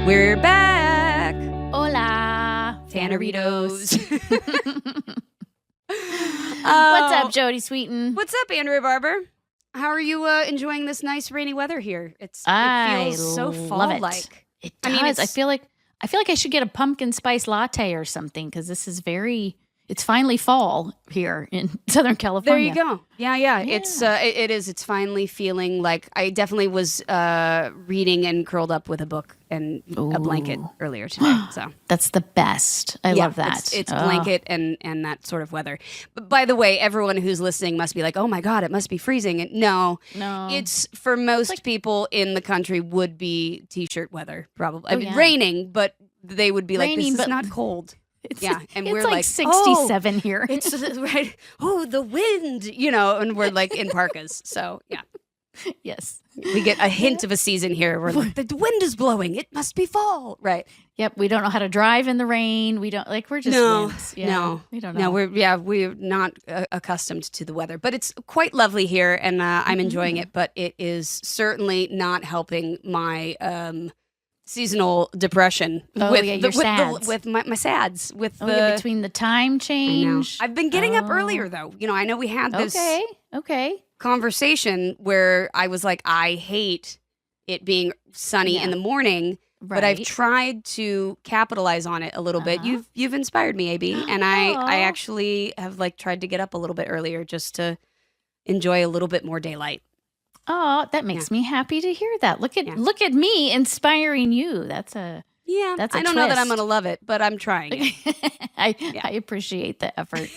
We're back. Hola, Tanneritos. What's up, Jodie Sweeten? What's up, Andrea Barber? How are you enjoying this nice rainy weather here? It feels so fall-like. It does. I feel like I should get a pumpkin spice latte or something because this is it's finally fall here in Southern California. There you go. Yeah. It's finally feeling like I definitely was reading and curled up with a book and a blanket earlier today. So that's the best. I love that. It's blanket and that sort of weather. But by the way, everyone who's listening must be like, oh my God, it must be freezing. And no, it's for most people in the country would be t-shirt weather probably. I mean, raining, but they would be like, this is not cold. And we're like 67 here. It's right. Oh, the wind, and we're like in parkas. So yeah. Yes. We get a hint of a season here. We're like, the wind is blowing. It must be fall. Right. Yep. We don't know how to drive in the rain. We don't we're just winds. No. We don't know. No, we're not accustomed to the weather, but it's quite lovely here and I'm enjoying it, but it is certainly not helping my seasonal depression with my sads with between the time change. I've been getting up earlier though. I know we had this conversation where I was like, I hate it being sunny in the morning, but I've tried to capitalize on it a little bit. You've inspired me, AB, and I actually have tried to get up a little bit earlier just to enjoy a little bit more daylight. Oh, that makes me happy to hear that. Look at me inspiring you. That's a I don't know that I'm going to love it, but I'm trying it. I appreciate the effort.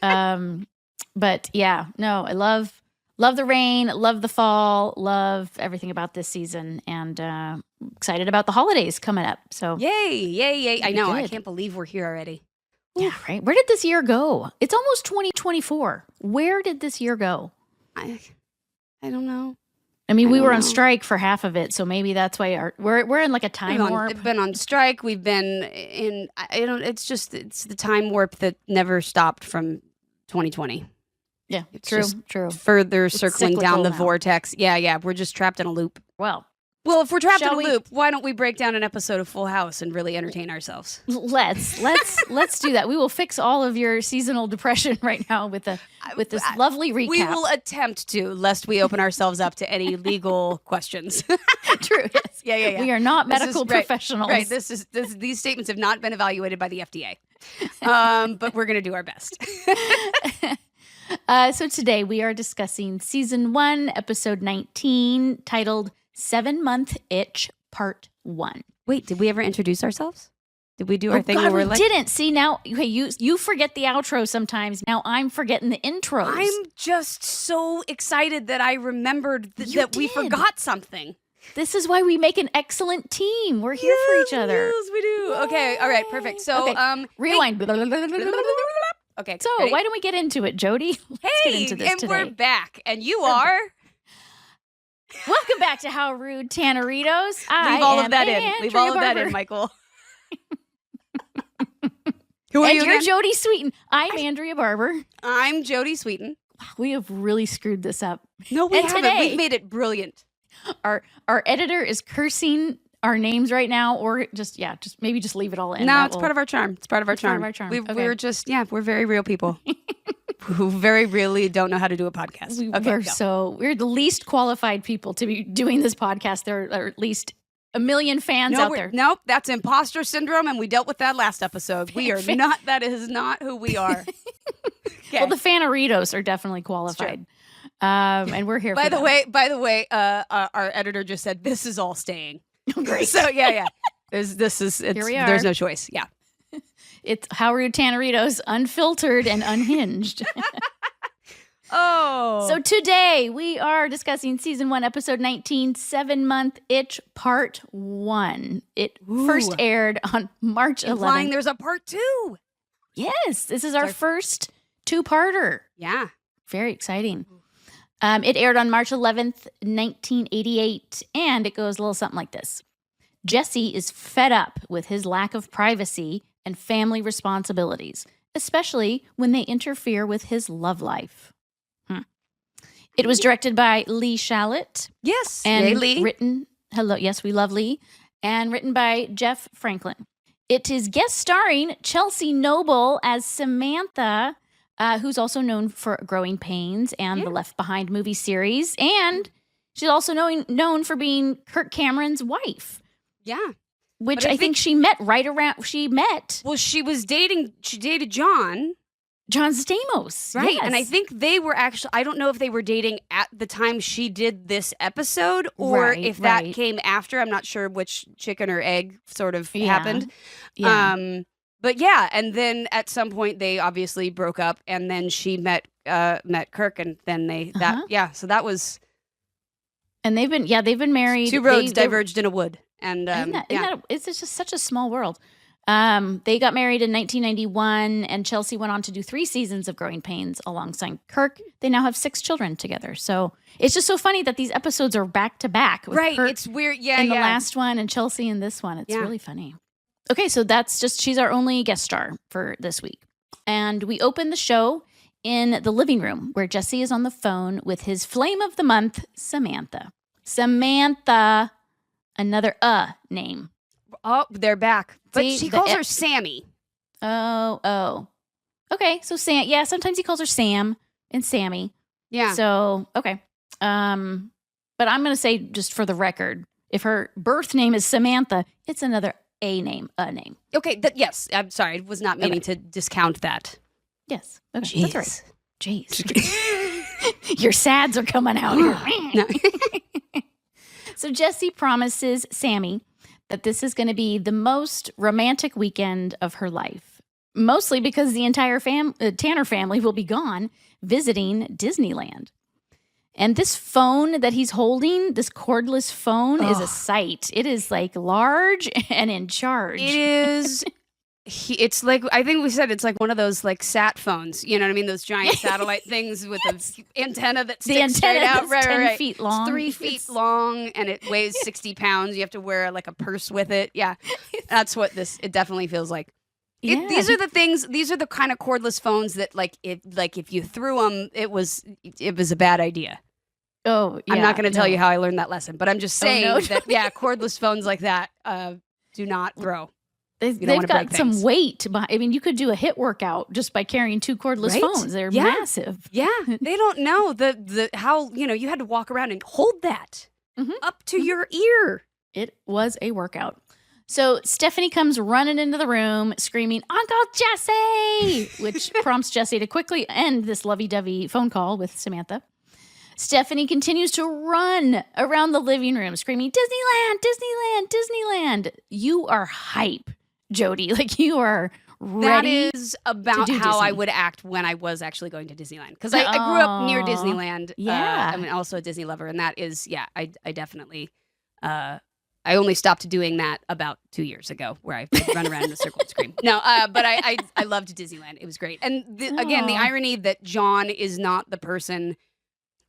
But no, I love the rain, love the fall, love everything about this season, and excited about the holidays coming up. So yay! I know. Good. I can't believe we're here already. Yeah, right. Where did this year go? It's almost 2024. Where did this year go? I don't know. I mean, we were on strike for half of it, so maybe that's why we're in like a time warp. We've been on strike. We've been in. It's the time warp that never stopped from 2020. Yeah, it's true. Further circling down the vortex. Yeah. We're just trapped in a loop. Well, if we're trapped in a loop, why don't we break down an episode of Full House and really entertain ourselves? Let's do that. We will fix all of your seasonal depression right now with this lovely recap. We will attempt to, lest we open ourselves up to any legal questions. True. Yes. Yeah. We are not medical professionals. Right. These statements have not been evaluated by the FDA. But we're going to do our best. So today we are discussing season 1, episode 19, titled 7-Month Itch, Part 1. Wait, did we ever introduce ourselves? Did we do our thing? God, where we didn't. See, now, you forget the outro sometimes. Now I'm forgetting the intros. I'm just so excited that I remembered that we forgot something. This is why we make an excellent team. We're here for each other. Yes, we do. Okay, all right, perfect. So, rewind. Okay. So, ready? Why don't we get into it, Jodie? Let's get into this today. We're back, and you are. Welcome back to How Rude Tanneritos. Leave all of that in. Leave all of that in, Michael. Who are you again? You're Jodie Sweeten. I'm Andrea Barber. I'm Jodie Sweeten. We have really screwed this up. No, we haven't. We've made it brilliant. Our editor is cursing our names right now, or just maybe just leave it all in. No, it's part of our charm. It's part of our charm. We're just we're very real people who very really don't know how to do a podcast. We're the least qualified people to be doing this podcast. There are at least a million fans out there. Nope, that's imposter syndrome, and we dealt with that last episode. We are not. That is not who we are. Okay. Well, the Tanneritos are definitely qualified. And we're here. By the way, our editor just said this is all staying. Great. So yeah. There's no choice. Yeah. It's How Rude Tanneritos, unfiltered and unhinged. So today we are discussing season 1, episode 19, 7-Month Itch, part 1. It first aired on March 11th. Implying there's a part 2. Yes, this is our first 2-parter. Yeah. Very exciting. It aired on March 11th, 1988, and it goes a little something like this. Jesse is fed up with his lack of privacy and family responsibilities, especially when they interfere with his love life. It was directed by Lee Shallett. Yes. And Lee. written, we love Lee. and written by Jeff Franklin. It is guest starring Chelsea Noble as Samantha, who's also known for Growing Pains and the Left Behind movie series. And she's also known for being Kirk Cameron's wife. Yeah. Which I think she met Well, she dated John Stamos. Right. Yes. And I think they were actually, I don't know if they were dating at the time she did this episode or if that came after. I'm not sure which chicken or egg sort of happened. Yeah. But yeah, and then at some point they obviously broke up, and then she met Kirk, and then so that was. And they've been married. Two roads diverged in a wood. And it's just such a small world. They got married in 1991, and Chelsea went on to do 3 seasons of Growing Pains alongside Kirk. They now have 6 children together. So it's just so funny that these episodes are back to back. Right. Kirk it's weird. Yeah. in the last one and Chelsea in this one. It's really funny. Okay. So she's our only guest star for this week. And we open the show in the living room where Jesse is on the phone with his flame of the month, Samantha. Samantha, another name. Oh, they're back. But she calls her Sammy. Oh. Okay, so Sam. Yeah, sometimes he calls her Sam and Sammy. Yeah. So, okay. But I'm going to say, just for the record, if her birth name is Samantha, it's another a name. Okay, yes. I'm sorry. I was not meaning to discount that. Yes. Okay, Jeez. that's right. Jeez. Your sads are coming out here. So Jesse promises Sammy that this is going to be the most romantic weekend of her life, mostly because the entire Tanner family will be gone visiting Disneyland. And this phone that he's holding, this cordless phone, is a sight. It is like large and in charge. It is. It's like, I think we said it's like one of those like sat phones. You know what I mean? Those giant satellite things with the antenna that sticks straight out. Right, 10 feet long. It's 3 feet long and it weighs 60 pounds. You have to wear like a purse with it. Yeah, that's what it definitely feels like. These are the things. These are the kind of cordless phones that if you threw them, it was a bad idea. Oh, yeah. I'm not going to tell you how I learned that lesson, but I'm just saying that cordless phones like that do not throw. They've got some weight. I mean, you could do a HIIT workout just by carrying 2 cordless phones. They're massive. Yeah, they don't know how you had to walk around and hold that up to your ear. It was a workout. So Stephanie comes running into the room screaming, "Uncle Jesse!" which prompts Jesse to quickly end this lovey-dovey phone call with Samantha. Stephanie continues to run around the living room screaming, "Disneyland, Disneyland, Disneyland." You are hype, Jodie. Like, you are ready. That is about how I would act when I was actually going to Disneyland. Because I grew up near Disneyland. Yeah. I'm also a Disney lover. And that is, I definitely, I only stopped doing that about 2 years ago, where I would run around in a circle and scream. No, but I loved Disneyland. It was great. And again, the irony that John is not the person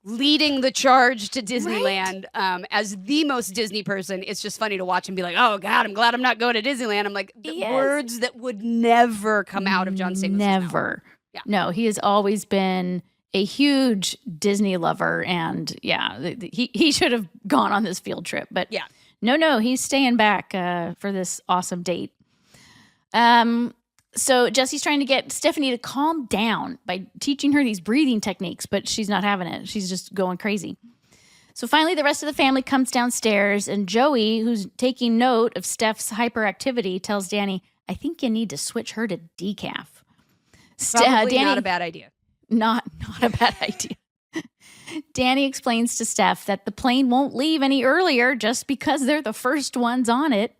leading the charge to Disneyland as the most Disney person. It's just funny to watch him be like, "Oh God, I'm glad I'm not going to Disneyland." I'm like, words that would never come out of John Stamos. Never. Yeah. No, he has always been a huge Disney lover, and he should have gone on this field trip. But no, he's staying back for this awesome date. So Jesse's trying to get Stephanie to calm down by teaching her these breathing techniques, but she's not having it. She's just going crazy. So finally, the rest of the family comes downstairs, and Joey, who's taking note of Steph's hyperactivity, tells Danny, "I think you need to switch her to decaf." Probably Danny, not a bad idea. Not a bad idea. Danny explains to Steph that the plane won't leave any earlier just because they're the first ones on it.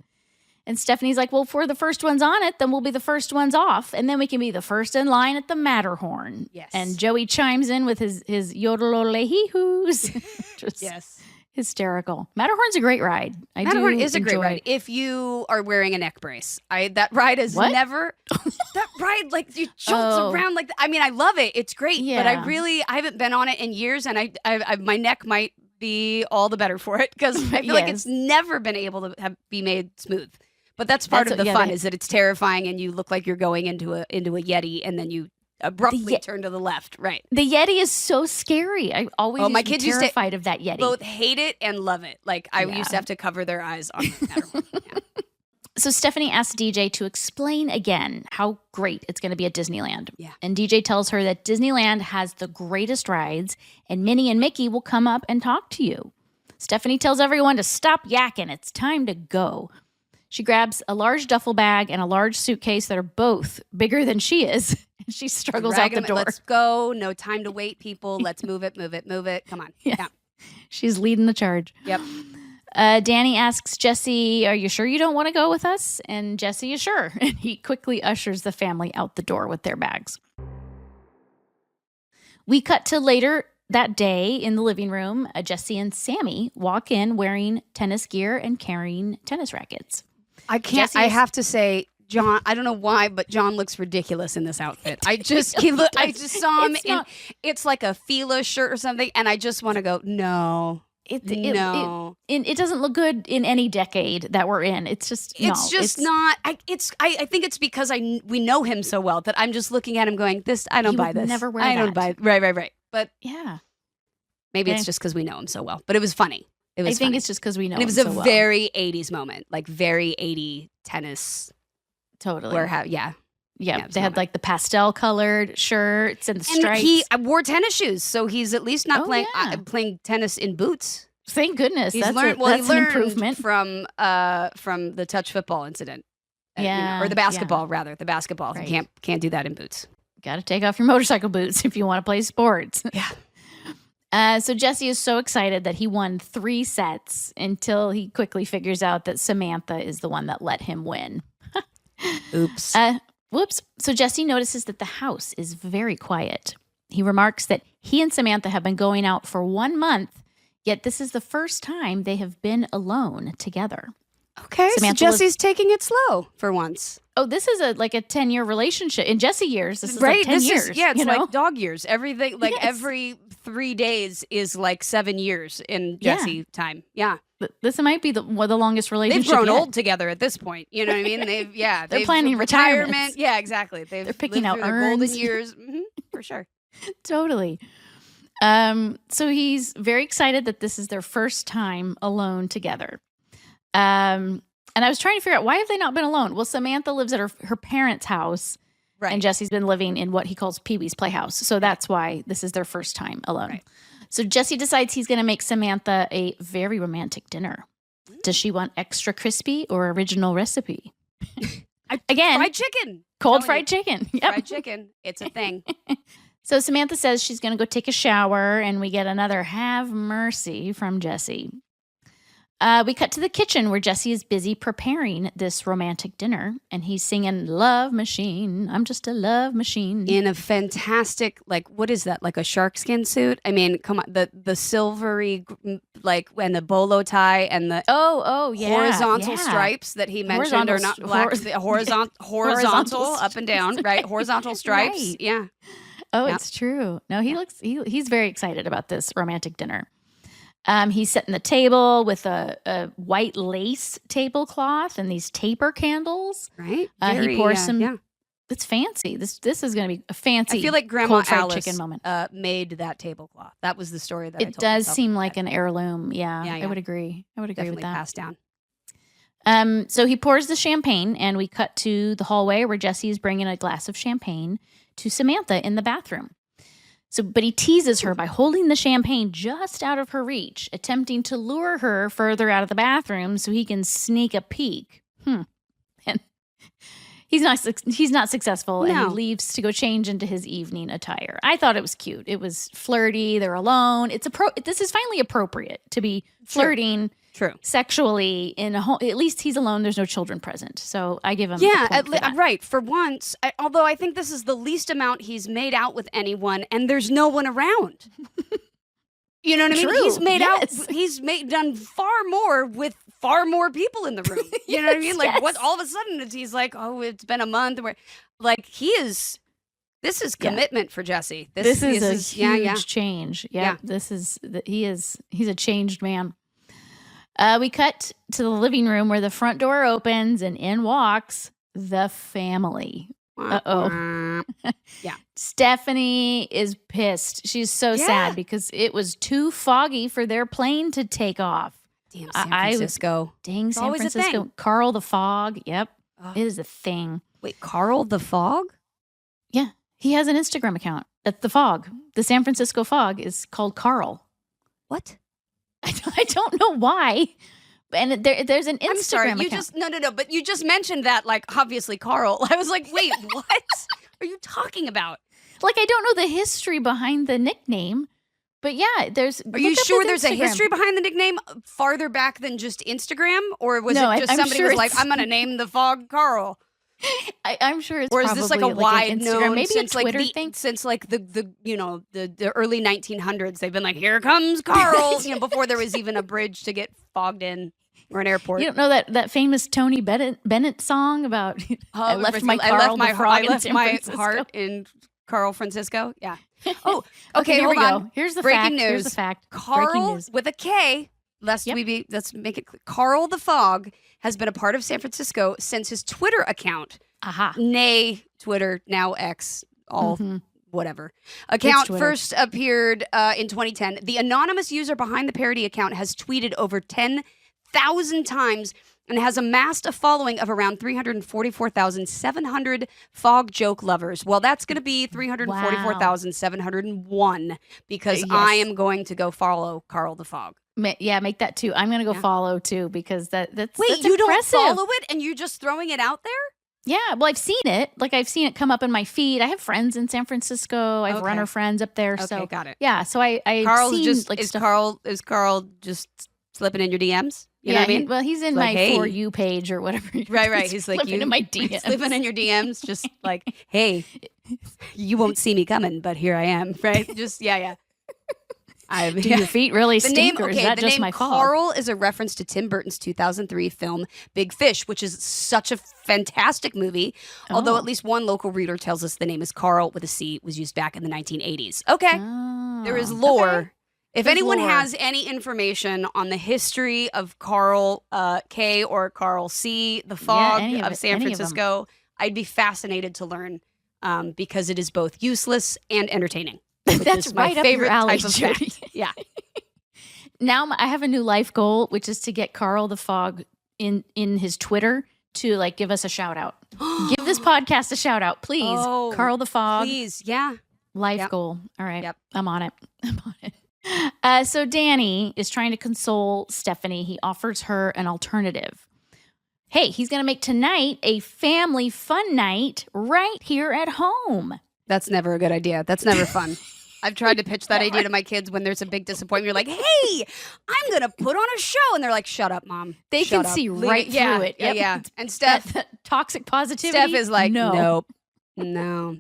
And Stephanie's like, "Well, if we're the first ones on it, then we'll be the first ones off. And then we can be the first in line at the Matterhorn." Yes. And Joey chimes in with his yodel-ole-hee-hoos. Just hysterical. Matterhorn's a great ride. Matterhorn is a great ride if you are wearing a neck brace. That ride is never... that ride, like, you jolts around like that. I mean, I love it. It's great. Yeah. But I haven't been on it in years, and I my neck might be all the better for it because I feel like it's never been able to be made smooth. But that's part of the fun is that it's terrifying and you look like you're going into a Yeti and then you abruptly turn to the left. Right. The Yeti is so scary. I always my kids terrified of that Yeti. Both hate it and love it. Like I used to have to cover their eyes on no matter what. Yeah. So Stephanie asks DJ to explain again how great it's going to be at Disneyland. Yeah. And DJ tells her that Disneyland has the greatest rides and Minnie and Mickey will come up and talk to you. Stephanie tells everyone to stop yakking. It's time to go. She grabs a large duffel bag and a large suitcase that are both bigger than she is. And she struggles out the door. Let's go. No time to wait, people. Let's move it, move it, move it. Come on. Yeah. She's leading the charge. Yep. Danny asks Jesse, are you sure you don't want to go with us? And Jesse is sure. And he quickly ushers the family out the door with their bags. We cut to later that day in the living room. Jesse and Sammy walk in wearing tennis gear and carrying tennis rackets. I have to say, John, I don't know why, but John looks ridiculous in this outfit. I just saw him it's like a Fila shirt or something. And I just want to go, no. It doesn't look good in any decade that we're in. It's not. I think it's because we know him so well that I'm just looking at him going, I don't buy this. Never wear that. I don't buy it. Right. But yeah, maybe it's just because we know him so well. But it was funny. I think it's just because we know him so well. It was a very 80s moment, like very 80 tennis. Totally. Yeah, they had like the pastel colored shirts and the stripes. He wore tennis shoes, so he's at least not playing tennis in boots. Thank goodness. He learned an improvement from the touch football incident. Or the basketball rather. The basketball. Right. You can't do that in boots. Got to take off your motorcycle boots if you want to play sports. Yeah. So Jesse is so excited that he won 3 sets until he quickly figures out that Samantha is the one that let him win. Oops. Whoops. So Jesse notices that the house is very quiet. He remarks that he and Samantha have been going out for 1 month, yet this is the first time they have been alone together. Okay, Samantha so Jesse's taking it slow for once. Oh, this is like a 10-year relationship. In Jesse years, this is right, like 10 years. It's like dog years. Everything, like every 3 days is like 7 years in Jesse time. Yeah. This might be the longest relationship. They've grown old together at this point. You know what I mean? They're planning retirement. Yeah, exactly. They're picking out urns. Golden years, for sure. Totally. So he's very excited that this is their first time alone together. And I was trying to figure out, why have they not been alone? Well, Samantha lives at her parents' house, right, and Jesse's been living in what he calls Pee-wee's Playhouse. So that's why this is their first time alone. Right. So Jesse decides he's going to make Samantha a very romantic dinner. Does she want extra crispy or original recipe? Again, fried chicken. Cold fried chicken. Yep. Fried chicken. It's a thing. So Samantha says she's going to go take a shower, and we get another have mercy from Jesse. We cut to the kitchen where Jesse is busy preparing this romantic dinner, and he's singing Love Machine. I'm just a love machine. In a fantastic, like, what is that? Like a shark skin suit? I mean, come on, the silvery, like, and the bolo tie and the horizontal stripes that he mentioned are not black, horizontal up and down, right? Horizontal stripes. Right. Yeah. Oh, it's true. No, he's very excited about this romantic dinner. He's setting the table with a white lace tablecloth and these taper candles. Right. He pours some. Yeah. It's fancy. This is going to be a fancy. I feel like Grandma Alice chicken moment. Made that tablecloth. That was the story that I told does seem like an heirloom. Yeah, I would agree. Definitely with that. Passed down. So he pours the champagne, and we cut to the hallway where Jesse is bringing a glass of champagne to Samantha in the bathroom. But he teases her by holding the champagne just out of her reach, attempting to lure her further out of the bathroom so he can sneak a peek. And he's not successful, and he leaves to go change into his evening attire. I thought it was cute. It was flirty. They're alone. This is finally appropriate to be flirting. True. Sexually in a home. At least he's alone. There's no children present. So I give him right. For once, although I think this is the least amount he's made out with anyone, and there's no one around. You know what I mean? True. He's done far more with far more people in the room. You know what I mean? Like what? All of a sudden, he's like, oh, it's been a month. Like This is commitment for Jesse. This is a huge change. Yeah. He's a changed man. We cut to the living room where the front door opens and in walks the family. Uh-oh. Yeah. Stephanie is pissed. She's so sad because it was too foggy for their plane to take off. Damn, San Francisco. Dang, San always a Francisco. thing. Karl the Fog. Yep. It is a thing. Wait, Karl the Fog? Yeah. He has an Instagram account. At the Fog. The San Francisco Fog is called Karl. What? I don't know why. And there's an Instagram I'm sorry, account. No, but you just mentioned that, like, obviously Karl. I was like, wait, what are you talking about? Like, I don't know the history behind the nickname, but yeah, there's. Are you sure there's a history behind the nickname farther back than just Instagram? Or was it just somebody was like, I'm going to name the Fog Karl? I'm sure it's or is this like a wide known maybe since a Twitter like thing? Since like the early 1900s they've been like, here comes Karl, before there was even a bridge to get fogged in or an airport. You don't know that famous Tony Bennett song about I left my heart in Karl Francisco. Yeah. Oh, okay. Here we hold on. go. Here's the breaking fact. news. Here's the fact. Karl with a K. Let's make it clear. Karl the Fog has been a part of San Francisco since his Twitter account. Nay, Twitter, now X, all whatever. Account first appeared in 2010. The anonymous user behind the parody account has tweeted over 10,000 times and has amassed a following of around 344,700 fog joke lovers. Well, that's going to be 344,701 because I am going to go follow Karl the Fog. Yeah, make that two. I'm going to go follow too because that's Wait, that's you impressive. don't follow it and you're just throwing it out there? Yeah, well, I've seen it. Like, I've seen it come up in my feed. I have friends in San Francisco. I have runner friends up there. So got it. Yeah, so I've Karl's seen just like is stuff. Karl just slipping in your DMs? You know what I mean? Well, he's in like, my hey. For You page or whatever. Right. He's like slipping in my DMs. Slipping in your DMs, just like, hey, you won't see me coming, but here I am. Right? Just yeah. Do your feet really stink, or is that the just name my fault? Karl is a reference to Tim Burton's 2003 film Big Fish, which is such a fantastic movie. Although at least one local reader tells us the name is Karl with a C was used back in the 1980s. Okay, there is lore. Okay. If anyone has any information on the history of Karl K or Karl C, the Fog of San Francisco, I'd be fascinated to learn because it is both useless and entertaining. That's my favorite type of Jodie. fact. Yeah. Now I have a new life goal, which is to get Karl the Fog in his Twitter to like give us a shout out. Give this podcast a shout out, please. Karl the Fog. Please, yeah. Life goal. All right. Yep. I'm on it. So Danny is trying to console Stephanie. He offers her an alternative. Hey, he's going to make tonight a family fun night right here at home. That's never a good idea. That's never fun. I've tried to pitch that idea to my kids when there's a big disappointment. You're like, hey, I'm going to put on a show. And they're like, shut up, Mom. They shut can up. see right through it. Yep. Yeah. And Steph. That toxic positivity. Steph is like, no. No.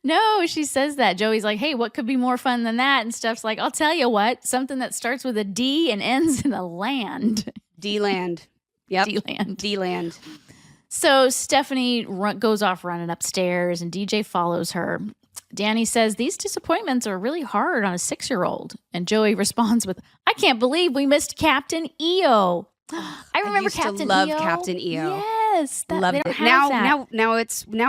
No, she says that. Joey's like, hey, what could be more fun than that? And Steph's like, I'll tell you what, something that starts with a D and ends in a land. D-land. Yep. D-land. D-land. So Stephanie goes off running upstairs and DJ follows her. Danny says, these disappointments are really hard on a 6-year-old. And Joey responds with, I can't believe we missed Captain EO. I remember Captain love EO. Captain EO. Yes. Loved it. Now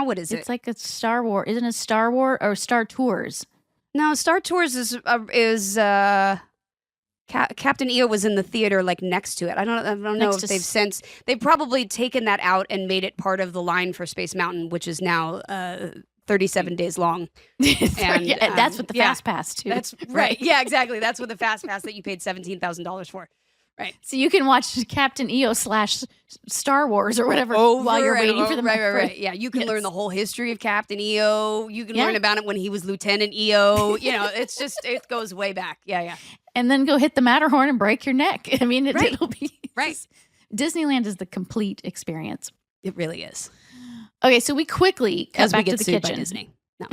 what is it? It's like a Star Wars. Isn't it Star Wars or Star Tours? No, Star Tours is Captain EO was in the theater like next to it. I don't know if they've probably taken that out and made it part of the line for Space Mountain, which is now 37 days long. And that's what the Fast Pass too. That's right. Yeah, exactly. That's what the Fast Pass that you paid $17,000 for. Right. So you can watch Captain EO / Star Wars or whatever while you're waiting for the Right. Yeah, you can learn the whole history of Captain EO. You can learn about it when he was Lieutenant EO. It's just, it goes way back. Yeah. And then go hit the Matterhorn and break your neck. I mean, it'll be... Right. Disneyland is the complete experience. It really is. Okay, so we quickly cut back to the kitchen. By Disney. No.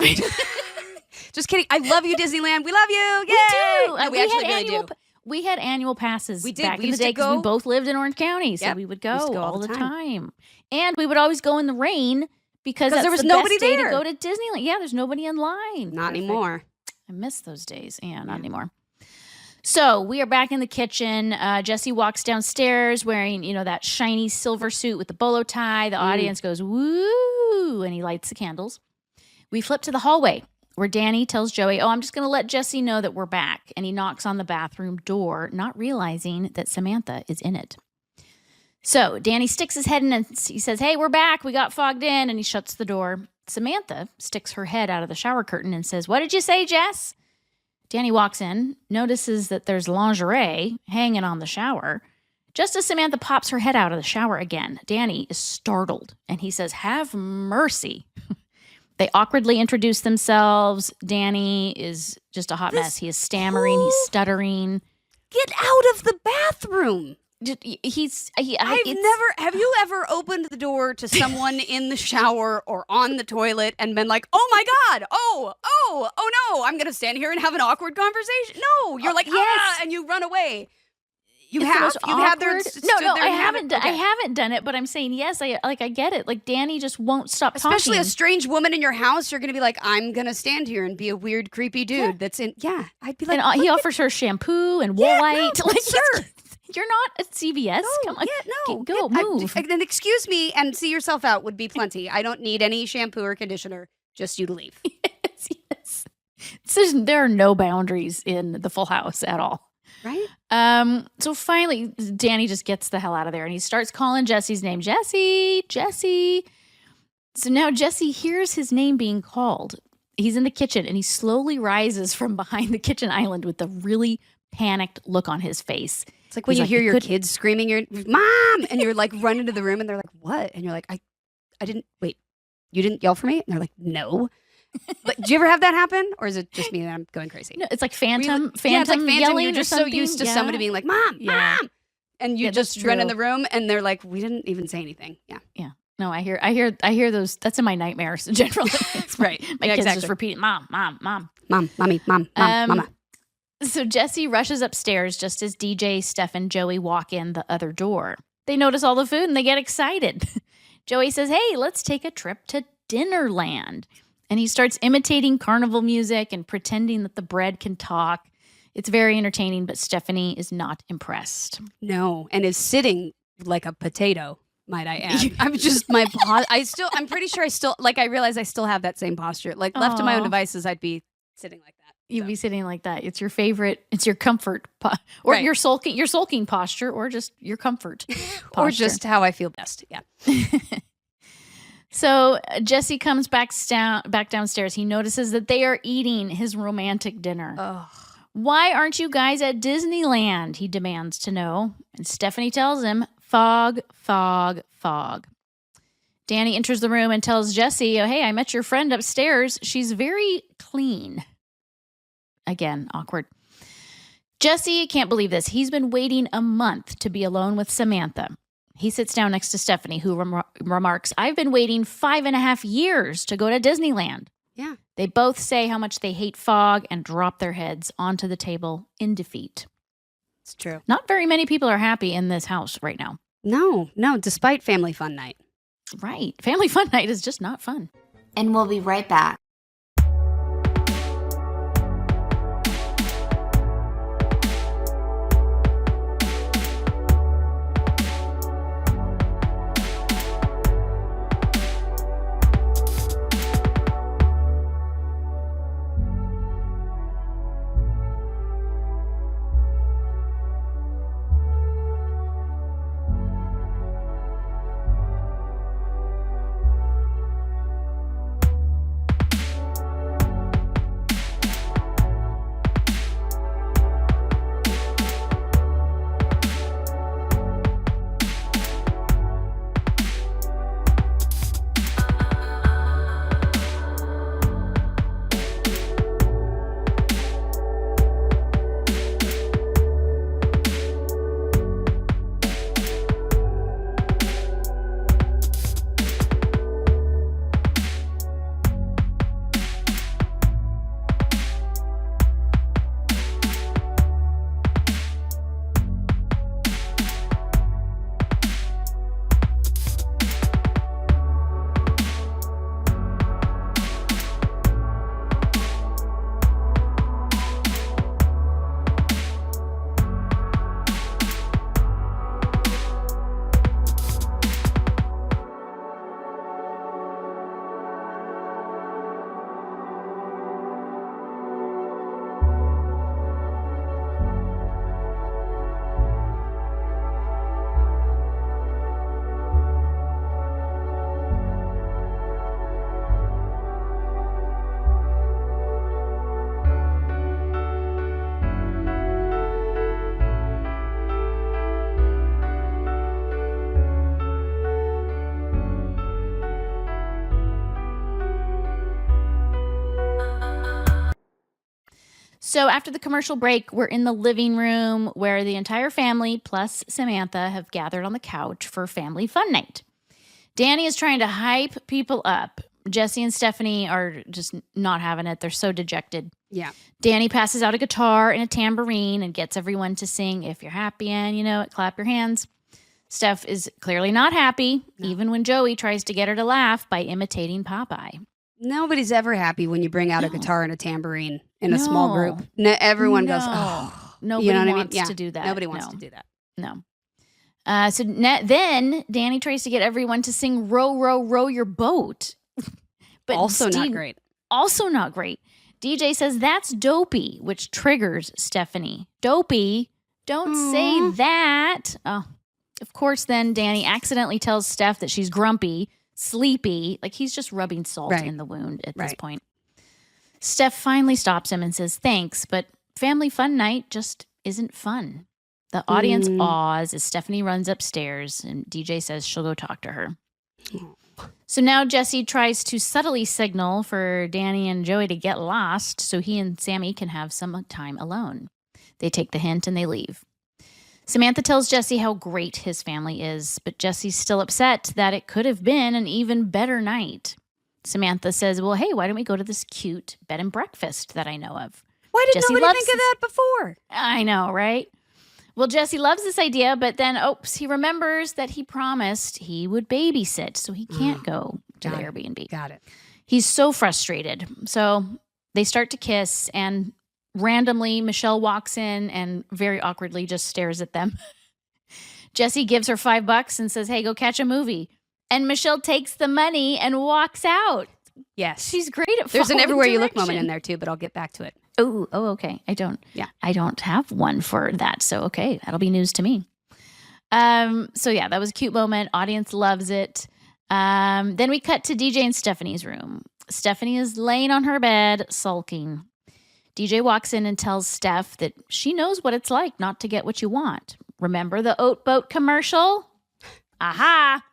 Just kidding. I love you, Disneyland. We love you. Yay! We do. No, we actually really do. We had annual passes back in the used day to go. because we both lived in Orange County, so we would go all the time. And we would always go in the rain because there was nobody there to go to Disneyland. Yeah, there's nobody in line. Not anymore. I miss those days. Yeah, not anymore. So we are back in the kitchen. Jesse walks downstairs wearing, that shiny silver suit with the bolo tie. The audience goes, woo, and he lights the candles. We flip to the hallway where Danny tells Joey, I'm just going to let Jesse know that we're back. And he knocks on the bathroom door, not realizing that Samantha is in it. So Danny sticks his head in and he says, hey, we're back. We got fogged in. And he shuts the door. Samantha sticks her head out of the shower curtain and says, what did you say, Jess? Danny walks in, notices that there's lingerie hanging on the shower. Just as Samantha pops her head out of the shower again, Danny is startled, and he says, have mercy. They awkwardly introduce themselves. Danny is just a hot mess. He is stammering. He's stuttering. Get out of the bathroom. Have you ever opened the door to someone in the shower or on the toilet and been like, oh my God, oh no, I'm going to stand here and have an awkward conversation? No, you're like, yes. And you run away. You have No, I haven't. I haven't done it, but I'm saying yes. I get it. Like Danny just won't stop talking. Especially a strange woman in your house. You're going to be like, I'm going to stand here and be a weird, creepy dude that's in. Yeah, I'd be like. And he offers her shampoo and Woolite. No, sir. You're not at CVS. Come on. Yeah, no. Go move. Then excuse me and see yourself out would be plenty. I don't need any shampoo or conditioner. Just you to leave. Yes. There are no boundaries in the Full House at all. Right? So finally, Danny just gets the hell out of there and he starts calling Jesse's name. Jesse. So now Jesse hears his name being called. He's in the kitchen and he slowly rises from behind the kitchen island with a really panicked look on his face. It's like when you hear your kids screaming, you're Mom! And you're like run into the room and they're like, what? And you're like, I didn't, wait, you didn't yell for me? And they're like, no. But do you ever have that happen? Or is it just me that I'm going crazy? No, it's like phantom it's like phantom yelling. You're just so used to somebody being like, Mom! And you just run in the room and they're like, we didn't even say anything. Yeah. Yeah. No, I hear those. That's in my nightmares generally. Right. My kids just repeating, Mom. Mom, mommy, mama. So Jesse rushes upstairs just as DJ, Steph, and Joey walk in the other door. They notice all the food and they get excited. Joey says, hey, let's take a trip to Dinnerland. And he starts imitating carnival music and pretending that the bread can talk. It's very entertaining, but Stephanie is not impressed. No, and is sitting like a potato, might I add. I'm just, I'm pretty sure I realize I still have that same posture. Like left to my own devices, I'd be sitting like that. You'd be sitting like that. It's your favorite. It's your comfort, or your sulking posture, or just your comfort, or just how I feel best. Yeah. So Jesse comes back downstairs. He notices that they are eating his romantic dinner. Oh. Why aren't you guys at Disneyland? He demands to know. And Stephanie tells him, fog, fog, fog. Danny enters the room and tells Jesse, oh, hey, I met your friend upstairs. She's very clean. Again, awkward. Jesse can't believe this. He's been waiting a month to be alone with Samantha. He sits down next to Stephanie, who remarks, I've been waiting 5.5 years to go to Disneyland. Yeah. They both say how much they hate fog and drop their heads onto the table in defeat. It's true. Not very many people are happy in this house right now. No, despite Family Fun Night. Right. Family Fun Night is just not fun. And we'll be right back. So after the commercial break, we're in the living room where the entire family plus Samantha have gathered on the couch for family fun night. Danny is trying to hype people up. Jesse and Stephanie are just not having it. They're so dejected. Yeah. Danny passes out a guitar and a tambourine and gets everyone to sing, "If you're happy and you know it, clap your hands." Steph is clearly not happy, even when Joey tries to get her to laugh by imitating Popeye. Nobody's ever happy when you bring out a guitar and a tambourine in a small group. Everyone goes, oh. Nobody you know what wants I mean? to do that. Nobody wants to do that. No. Then Danny tries to get everyone to sing "Row, Row, Row Your Boat." But also not great. Also not great. DJ says that's dopey, which triggers Stephanie. Dopey? Don't say that. Oh, of course, then Danny accidentally tells Steph that she's grumpy, sleepy, like he's just rubbing salt in the wound at this point. Steph finally stops him and says thanks, but family fun night just isn't fun. The audience awes as Stephanie runs upstairs and DJ says she'll go talk to her. So now Jesse tries to subtly signal for Danny and Joey to get lost so he and Sammy can have some time alone. They take the hint and they leave. Samantha tells Jesse how great his family is, but Jesse's still upset that it could have been an even better night. Samantha says, well, hey, why don't we go to this cute bed and breakfast that I know of? Why did nobody think of that before? I know, right? Well, Jesse loves this idea, but then, he remembers that he promised he would babysit, so he can't go to the Airbnb. Got it. He's so frustrated. So they start to kiss, and randomly, Michelle walks in and very awkwardly just stares at them. Jesse gives her $5 and says, hey, go catch a movie. And Michelle takes the money and walks out. Yes. She's great at There's an everywhere direction. you look moment in there too, but I'll get back to it. Oh, okay. I don't have one for that. So, okay. That'll be news to me. That was a cute moment. Audience loves it. Then we cut to DJ and Stephanie's room. Stephanie is laying on her bed, sulking. DJ walks in and tells Steph that she knows what it's like not to get what you want. Remember the oat boat commercial? Aha!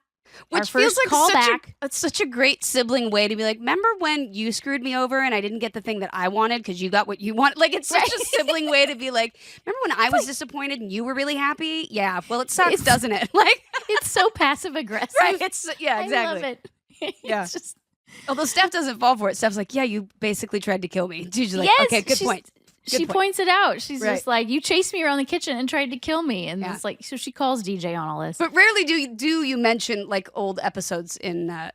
Which feels like such a great sibling way to be like, remember when you screwed me over and I didn't get the thing that I wanted because you got what you want? Like, it's such a sibling way to be like, remember when I was disappointed and you were really happy? Yeah, well, it sucks, doesn't it? Like, it's so passive aggressive. Right? Exactly. I love it. Yeah. It's just... Although Steph doesn't fall for it. Steph's like, yeah, you basically tried to kill me. She's like, yes, okay, good point. She points it out. She's just like, you chased me around the kitchen and tried to kill me. And it's like, so she calls DJ on all this. But rarely do you mention like old episodes in, I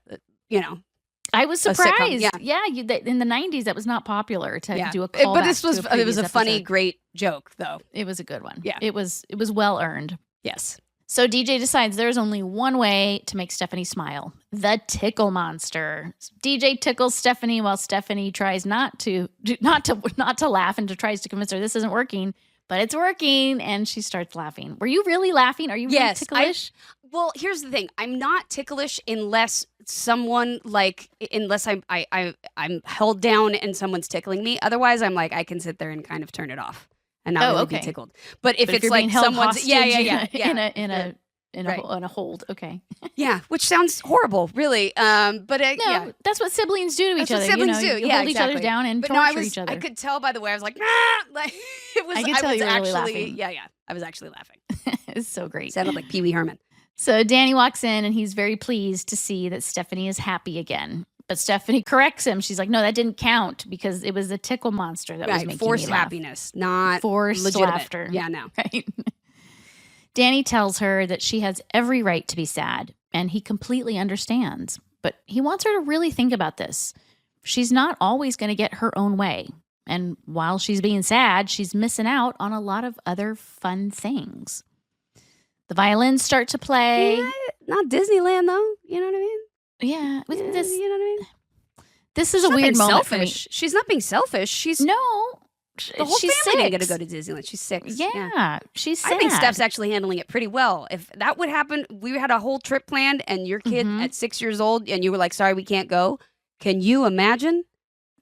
was surprised. Yeah. In the 90s, that was not popular to do a callback. But it was a funny, great joke, though. It was a good one. Yeah. It was well earned. Yes. So DJ decides there's only one way to make Stephanie smile. The tickle monster. DJ tickles Stephanie while Stephanie tries not to laugh and tries to convince her this isn't working, but it's working, and she starts laughing. Were you really laughing? Are you really ticklish? Well, here's the thing. I'm not ticklish unless someone unless I'm held down and someone's tickling me. Otherwise, I'm like I can sit there and kind of turn it off. And not really be tickled. But if it's like someone's in a hold, okay. Yeah, which sounds horrible, really. That's what siblings do to each other. Siblings do. You hold each other down and torture each other. I could tell by the way I was like, like it was. I could tell you were really laughing. Yeah, I was actually laughing. It's so great. Sounded like Pee Wee Herman. So Danny walks in and he's very pleased to see that Stephanie is happy again. But Stephanie corrects him. She's like, no, that didn't count because it was a tickle monster that was making forced me laugh. Happiness, not forced legitimate laughter. Yeah, no. Right. Danny tells her that she has every right to be sad, and he completely understands. But he wants her to really think about this. She's not always going to get her own way. And while she's being sad, she's missing out on a lot of other fun things. The violins start to play. Yeah, not Disneyland, though. You know what I mean? Yeah. You know what I mean? This is a weird moment for me. She's not being selfish. She's the whole she's family six. going to go to Disneyland. She's 6. Yeah, she's sad. I think Steph's actually handling it pretty well. If that would happen, we had a whole trip planned and your kid at 6 years old and you were like, sorry, we can't go. Can you imagine?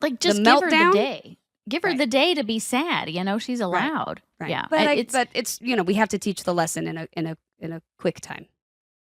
Like, just give her the day. Give her the day to be sad. She's allowed. Right. Yeah. But it's we have to teach the lesson in a quick time.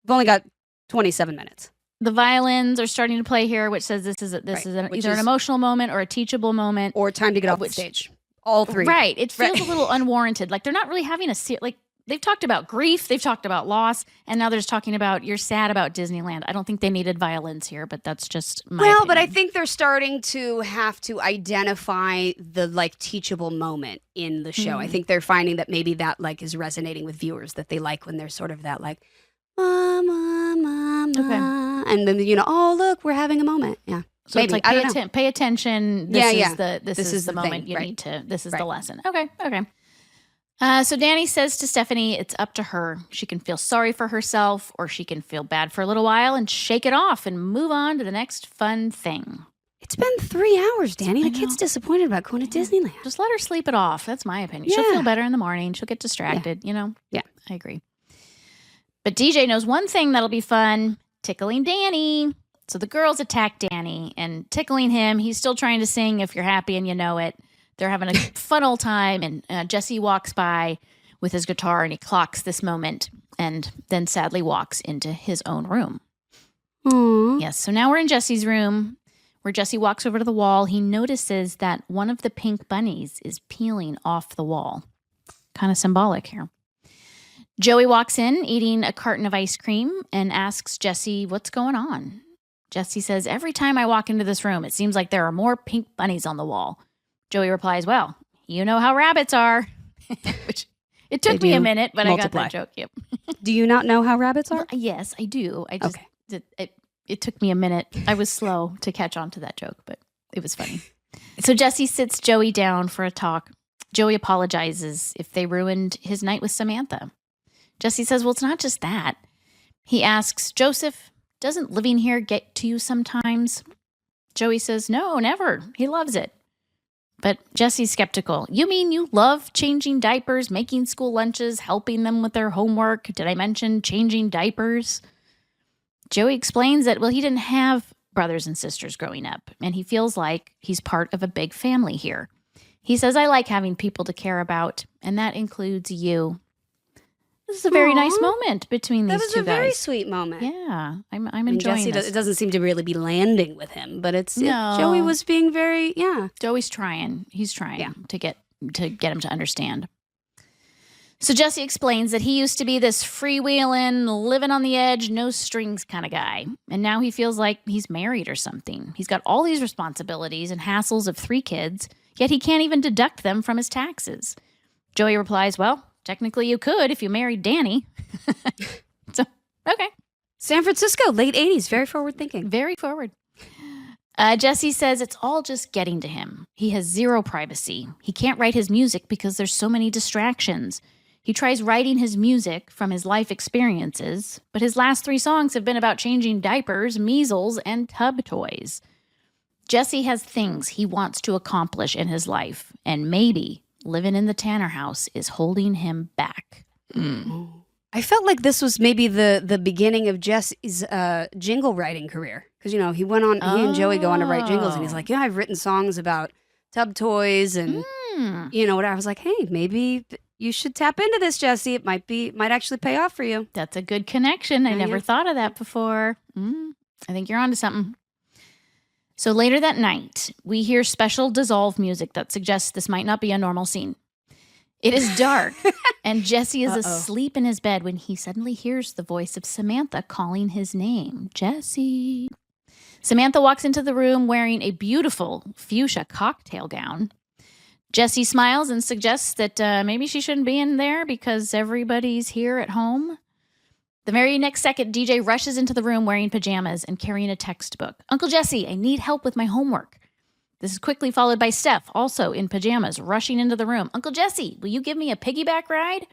We've only got 27 minutes. The violins are starting to play here, which says this is either an emotional moment or a teachable moment. Or time to get off the stage. all three. Right. It feels a little unwarranted. Like they're not really having like they've talked about grief, they've talked about loss, and now they're just talking about you're sad about Disneyland. I don't think they needed violence here, but that's just my opinion. But I think they're starting to have to identify the like teachable moment in the show. I think they're finding that maybe that like is resonating with viewers, that they like when there's sort of that like mama, mama, and then oh look, we're having a moment. Yeah. So maybe. It's like pay attention. This is the moment thing, you right. need to. This is the lesson. Okay. So Danny says to Stephanie, it's up to her. She can feel sorry for herself, or she can feel bad for a little while and shake it off and move on to the next fun thing. It's been 3 hours, Danny. The kid's disappointed about going to Disneyland. Just let her sleep it off. That's my opinion. Yeah. She'll feel better in the morning. She'll get distracted. Yeah. Yeah, I agree. But DJ knows one thing that'll be fun: tickling Danny. So the girls attack Danny and tickling him. He's still trying to sing If You're Happy and You Know It. They're having a fun old time, and Jesse walks by with his guitar, and he clocks this moment and then sadly walks into his own room. Aww. Yes, so now we're in Jesse's room, where Jesse walks over to the wall. He notices that one of the pink bunnies is peeling off the wall. Kind of symbolic here. Joey walks in, eating a carton of ice cream, and asks Jesse what's going on. Jesse says, every time I walk into this room, it seems like there are more pink bunnies on the wall. Joey replies, well, you know how rabbits are. Which it took me a minute, but multiply. I got that joke. Yep. Do you not know how rabbits are? Well, yes, I do. I just it took me a minute. I was slow to catch on to that joke, but it was funny. So Jesse sits Joey down for a talk. Joey apologizes if they ruined his night with Samantha. Jesse says, well, it's not just that. He asks, Joseph, doesn't living here get to you sometimes? Joey says, no, never. He loves it. But Jesse's skeptical. You mean you love changing diapers, making school lunches, helping them with their homework? Did I mention changing diapers? Joey explains that, well, he didn't have brothers and sisters growing up, and he feels like he's part of a big family here. He says, I like having people to care about, and that includes you. This is a very nice moment between these two guys. That was a very sweet moment. Yeah, I'm enjoying this. It doesn't seem to really be landing with him, but No. Joey was being very, Joey's trying. He's trying to get him to understand. So Jesse explains that he used to be this freewheeling, living on the edge, no strings kind of guy. And now he feels like he's married or something. He's got all these responsibilities and hassles of 3 kids, yet he can't even deduct them from his taxes. Joey replies, well, technically you could if you married Danny. So, okay. San Francisco, late 80s, very forward thinking. Very forward. Jesse says it's all just getting to him. He has 0 privacy. He can't write his music because there's so many distractions. He tries writing his music from his life experiences, but his last 3 songs have been about changing diapers, measles, and tub toys. Jesse has things he wants to accomplish in his life, and maybe living in the Tanner house is holding him back. I felt like this was maybe the beginning of Jesse's jingle writing career. Because, he went on, he and Joey go on to write jingles, and he's like, I've written songs about tub toys and, whatever. I was like, hey, maybe you should tap into this, Jesse. It might actually pay off for you. That's a good connection. I never thought of that before. I think you're onto something. So later that night, we hear special dissolve music that suggests this might not be a normal scene. It is dark, and Jesse is asleep in his bed when he suddenly hears the voice of Samantha calling his name, Jesse. Samantha walks into the room wearing a beautiful fuchsia cocktail gown. Jesse smiles and suggests that maybe she shouldn't be in there because everybody's here at home. The very next second, DJ rushes into the room wearing pajamas and carrying a textbook. Uncle Jesse, I need help with my homework. This is quickly followed by Steph, also in pajamas, rushing into the room. Uncle Jesse, will you give me a piggyback ride?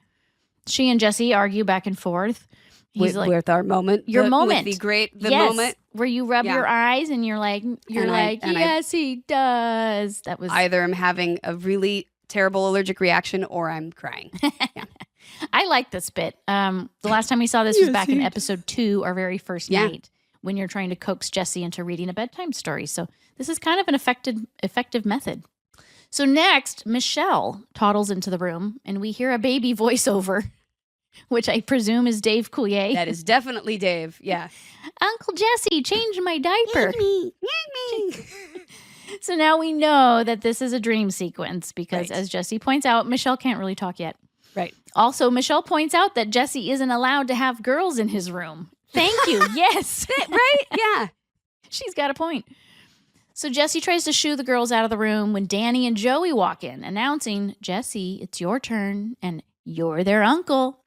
She and Jesse argue back and forth. He's with our moment. Your moment. Would be great. The yes, moment. Where you rub your eyes and you're like, yes, he does. That was either I'm having a really terrible allergic reaction or I'm crying. Yeah. I like this bit. The last time we saw this was back in episode 2, our very first night, when you're trying to coax Jesse into reading a bedtime story. So this is kind of an effective method. So next, Michelle toddles into the room, and we hear a baby voiceover, which I presume is Dave Coulier. That is definitely Dave, yeah. Uncle Jesse, change my diaper. Me. So now we know that this is a dream sequence because, Right. as Jesse points out, Michelle can't really talk yet. Right. Also, Michelle points out that Jesse isn't allowed to have girls in his room. Thank you. Yes. Right? Yeah. She's got a point. So Jesse tries to shoo the girls out of the room when Danny and Joey walk in, announcing, Jesse, it's your turn, and you're their uncle.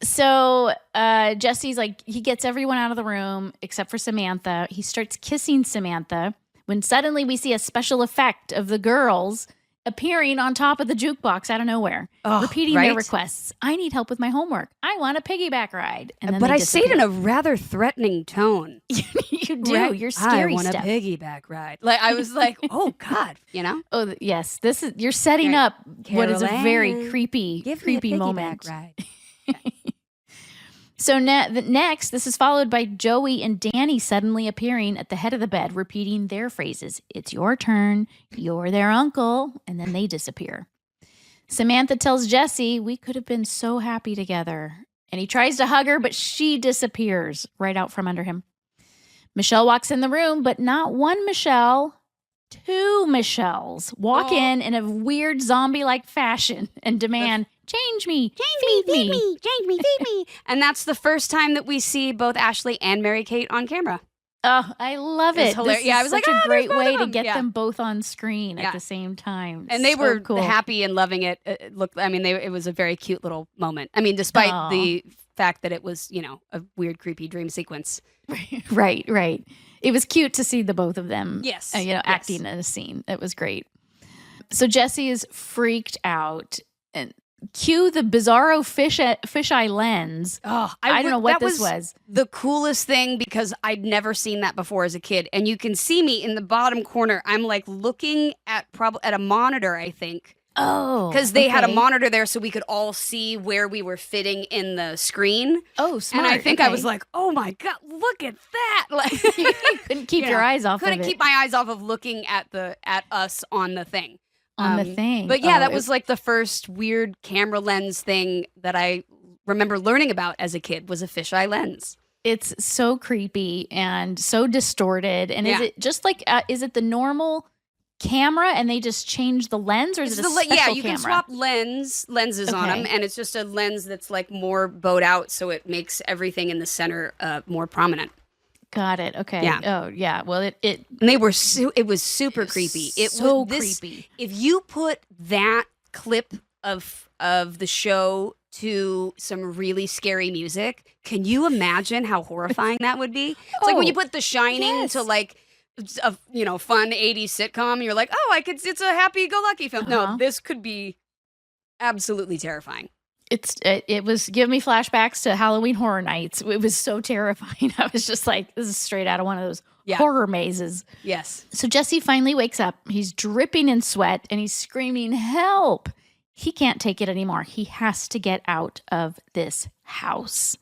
So Jesse's like, he gets everyone out of the room except for Samantha. He starts kissing Samantha when suddenly we see a special effect of the girls appearing on top of the jukebox out of nowhere, repeating their requests. I need help with my homework. I want a piggyback ride. And then but I say it in a rather threatening tone. You do. Right? You're scary I want stuff. a piggyback ride. Like I was like, oh God, you know? Oh yes, this is you're setting Right. up what is a very Carol Ann, creepy Give me a piggyback moment. ride. So next, this is followed by Joey and Danny suddenly appearing at the head of the bed, repeating their phrases. It's your turn. You're their uncle. And then they disappear. Samantha tells Jesse, we could have been so happy together. And he tries to hug her, but she disappears right out from under him. Michelle walks in the room, but not one Michelle. Two Michelles walk in a weird zombie-like fashion and demand, change me, feed me. Change me, feed me. And that's the first time that we see both Ashley and Mary-Kate on camera. Oh, I love It's it. hilarious. This Yeah, is I was like, such a there's great both way of to them. get Yeah. them both on screen Yeah. at the same time. And they So were cool. happy and loving it. It was a very cute little moment. I mean, despite the fact that it was, a weird, creepy dream sequence. Right. It was cute to see the both of them, Yes. acting in a scene. It was great. So Jesse is freaked out and cue the bizarro fisheye lens. Oh, I don't know what this was. The coolest thing because I'd never seen that before as a kid. And you can see me in the bottom corner. I'm like looking at a monitor, I think. Oh, because they had a monitor there so we could all see where we were fitting in the screen. Oh, smart. And I think I was like, oh my God, look at that. Like you couldn't keep your eyes off of it. Couldn't keep my eyes off of looking at us on the thing. On the thing. But yeah, that was like the first weird camera lens thing that I remember learning about as a kid was a fisheye lens. It's so creepy and so distorted. And is it just like, is it the normal camera and they just change the lens, or is it a special yeah, you camera? can swap lenses on them, and it's just a lens that's like more bowed out, so it makes everything in the center more prominent. Got it. Okay. Yeah. Oh, yeah. Well, it and they were it was super creepy. It so was creepy. If you put that clip of the show to some really scary music, can you imagine how horrifying that would be? It's like when you put The Shining to like a fun 80s sitcom, you're like, it's a happy-go-lucky film. No, this could be absolutely terrifying. It was giving me flashbacks to Halloween Horror Nights. It was so terrifying. I was just like, this is straight out of one of those horror mazes. Yes. So Jesse finally wakes up. He's dripping in sweat and he's screaming, help. He can't take it anymore. He has to get out of this house.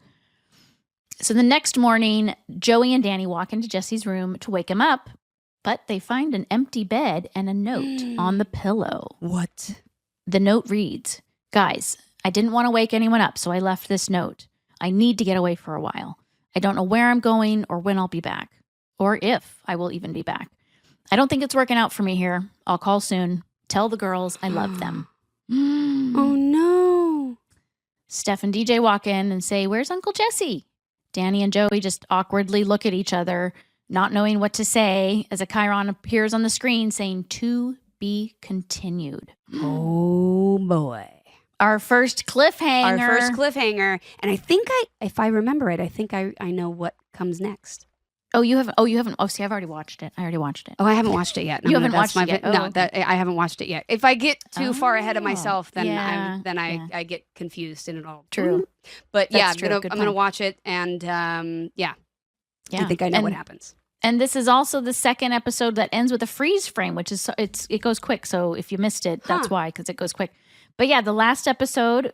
So the next morning, Joey and Danny walk into Jesse's room to wake him up, but they find an empty bed and a note on the pillow. What? The note reads, guys, I didn't want to wake anyone up, so I left this note. I need to get away for a while. I don't know where I'm going or when I'll be back, or if I will even be back. I don't think it's working out for me here. I'll call soon. Tell the girls I love them. Oh, no. Steph and DJ walk in and say, where's Uncle Jesse? Danny and Joey just awkwardly look at each other, not knowing what to say, as a chyron appears on the screen saying, to be continued. Oh, boy. Our first cliffhanger. And I think if I remember it, I think I know what comes next. Oh, you haven't. Oh, see, I've already watched it. I already watched it. Oh, I haven't watched it yet. You haven't watched it yet? No, I haven't watched it yet. If I get too far ahead of myself, then I get confused and it all. True. But That's I'm true. gonna watch it, and I think I know what happens. And this is also the second episode that ends with a freeze frame, which is it goes quick. So if you missed it, that's why, because it goes quick. But yeah, the last episode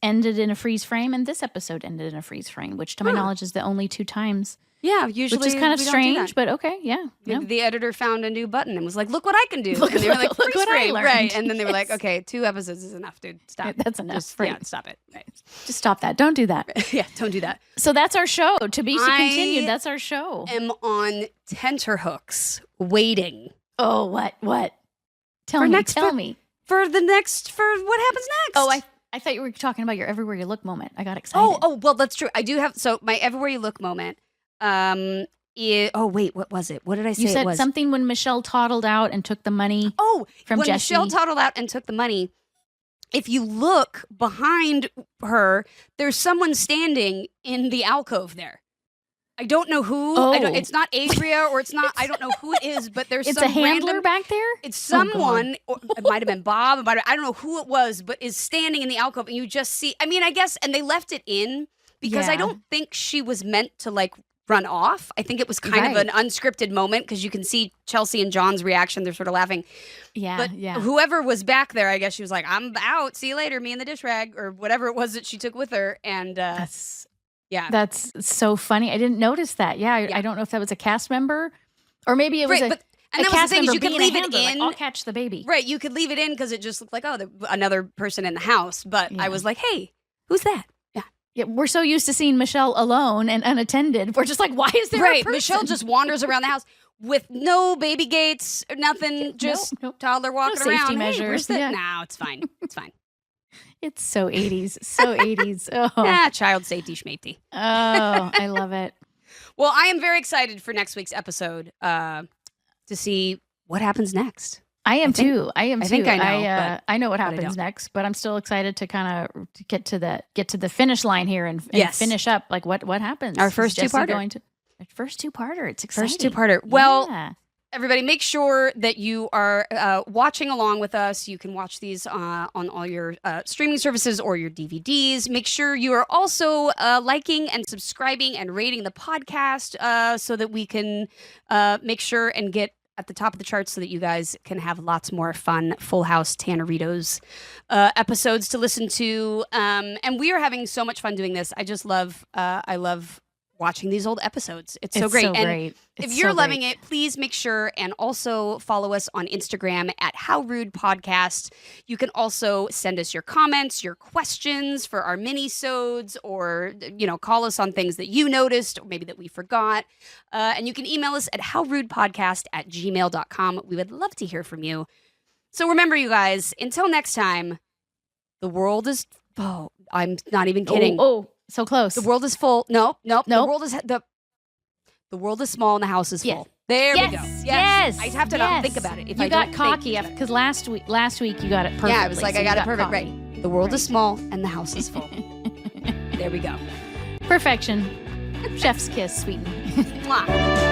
ended in a freeze frame, and this episode ended in a freeze frame, which to my knowledge is the only two times. Yeah, usually, which is kind of strange, but okay, yeah. The editor found a new button and was like, "Look what I can do!" And they were like, "Look what I learned." Right? And then they were like, "Okay, 2 episodes is enough, dude. Stop. That's enough. Just, stop it. Right. Just stop that. Don't do that. Yeah, don't do that." So that's our show. To be continued. That's our show. I'm on tenterhooks, waiting Oh, what? Tell me. For what happens next? Oh, I thought you were talking about your everywhere you look moment. I got excited. Oh, well, that's true. I do have, so my everywhere you look moment. Wait, what was it? What did I say? You said it was? something when Michelle toddled out and took the money. Oh, from when Jesse. Michelle toddled out and took the money. If you look behind her, there's someone standing in the alcove there. I don't know who. Oh. It's not Adria or it's not. I don't know who it is, but there's It's some a handler random, back there? It's someone, or it might have been Bob. I don't know who it was, but is standing in the alcove, and you just see. I mean, I guess, and they left it in because I don't think she was meant to like run off. I think it was kind of an unscripted moment because you can see Chelsea and John's reaction. They're sort of laughing. Yeah, but whoever was back there, I guess she was like, "I'm out. See you later. Me and the dish rag," or whatever it was that she took with her, and that's so funny. I didn't notice that. I don't know if that was a cast member or maybe it was and that was the thing is you could leave it in. Like, I'll catch the baby. Right, you could leave it in because it just looked like another person in the house. But I was like, hey, who's that? Yeah, we're so used to seeing Michelle alone and unattended. We're just like, why is there a person? Michelle just wanders around the house with no baby gates, nothing, just toddler walking around. Safety measures. No, it's fine. It's fine. It's so 80s. So 80s. Oh. Child safety schmafety. Oh, I love it. Well, I am very excited for next week's episode to see what happens next. I am too. I think I know. I know what happens next, but I'm still excited to kind of get to the finish line here and finish up. Like what happens? Our first two-parter. First two-parter. It's exciting. First two-parter. Well, everybody, make sure that you are watching along with us. You can watch these on all your streaming services or your DVDs. Make sure you are also liking and subscribing and rating the podcast so that we can make sure and get at the top of the charts so that you guys can have lots more fun Full House Tanneritos episodes to listen to. And we are having so much fun doing this. I love watching these old episodes. It's so great. And if you're loving it, please make sure and also follow us on Instagram at How Rude Podcast. You can also send us your comments, your questions for our mini-sodes, or call us on things that you noticed or maybe that we forgot. And you can email us at howrudepodcast@gmail.com. We would love to hear from you. So remember, you guys, until next time, the world is I'm not even kidding. So close. The world is full. Nope. The world is small and the house is full. There we go. Yes. I have to not think about it. If you I got cocky because last week you got it perfect. Yeah, I was like, I got it perfect. Right. The world is small and the house is full. There we go. Perfection. Chef's kiss, sweetie. Mwah.